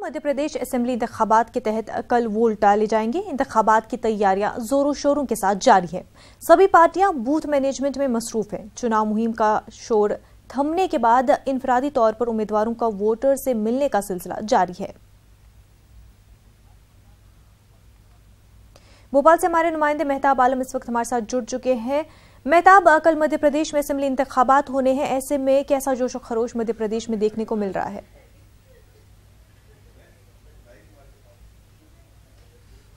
Madhya Pradesh assembly इंतखाबात के तहत कल वोट डाले जाएंगे। इंतखाबात की तैयारियां जोरों शोरों के साथ जारी है। सभी पार्टियां बूथ मैनेजमेंट में मसरूफ हैं। चुनाव मुहिम का शोर थमने के बाद इनफरादी तौर पर उम्मीदवारों का वोटर से मिलने का सिलसिला जारी है। भोपाल से हमारे नुमाइंदे मेहताब आलम इस वक्त हमारे साथ जुड़ चुके हैं। मेहताब, कल मध्य प्रदेश में असेंबली इंतखाबात होने हैं, ऐसे में कैसा जोश और खरोश मध्य प्रदेश में देखने को मिल रहा है?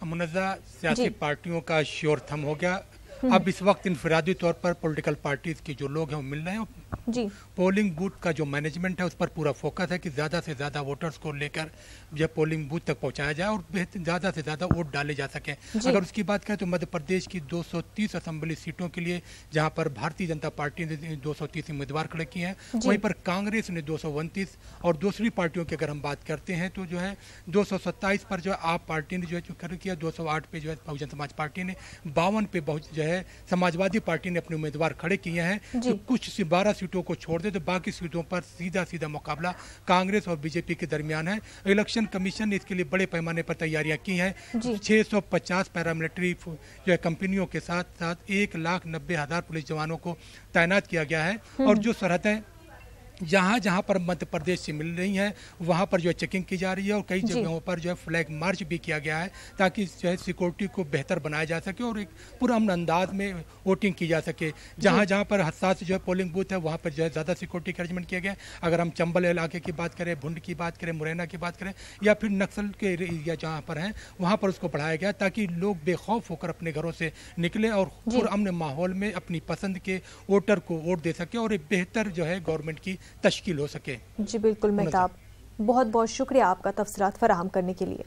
मुनज़्ज़ा सियासी पार्टियों का शोर थम हो गया। अब इस वक्त इनफरादी तौर पर पॉलिटिकल पार्टीज के जो लोग हैं वो मिल रहे हैं। जी। पोलिंग बूथ का जो मैनेजमेंट है उस पर पूरा फोकस है कि ज़्यादा से ज़्यादा वोटर्स को लेकर जब पोलिंग बूथ तक पहुंचाया जाए और ज़्यादा से ज़्यादा वोट डाले जा सकें। अगर उसकी बात करें तो मध्य प्रदेश की 230 असेंबली सीटों के लिए जहां पर भारतीय जनता पार्टी ने 230 उम्मीदवार खड़े किए हैं, वहीं पर कांग्रेस ने 229 और दूसरी पार्टियों की अगर हम बात करते हैं तो जो है 227 पर जो आप पार्टी ने जो है खड़े किया, 208 पे जो है बहुजन समाज पार्टी ने, 52 पे जो है समाजवादी पार्टी ने अपने उम्मीदवार खड़े किए हैं। तो कुछ 12 सीटों को छोड़ दे तो बाकी सीटों पर सीधा मुकाबला कांग्रेस और बीजेपी के दरमियान है। इलेक्शन कमीशन ने इसके लिए बड़े पैमाने पर तैयारियां की हैं। 650 पैरामिलिट्री जो है कंपनियों के साथ साथ 1,90,000 पुलिस जवानों को तैनात किया गया है और जो सरहदें जहां पर मध्य प्रदेश से मिल रही हैं वहां पर जो है चेकिंग की जा रही है और कई जगहों पर जो है फ्लैग मार्च भी किया गया है ताकि जो है सिक्योरिटी को बेहतर बनाया जा सके और एक पूरा अमन अंदाज में वोटिंग की जा सके। जहां पर हसास जो है पोलिंग बूथ है वहां पर जो है ज़्यादा सिक्योरिटी का अरेंजमेंट किया गया है। अगर हम चंबल इलाके की बात करें, भुंड की बात करें, मुरैना की बात करें या फिर नक्सल के एरिया जहाँ पर हैं वहाँ पर उसको बढ़ाया गया ताकि लोग बेखौफ होकर अपने घरों से निकले और पुरअमन माहौल में अपनी पसंद के वोटर को वोट दे सके और एक बेहतर जो है गवर्नमेंट की तश्कील हो सके। जी बिल्कुल मेहताब, बहुत बहुत शुक्रिया आपका तफसीलात फराहम करने के लिए।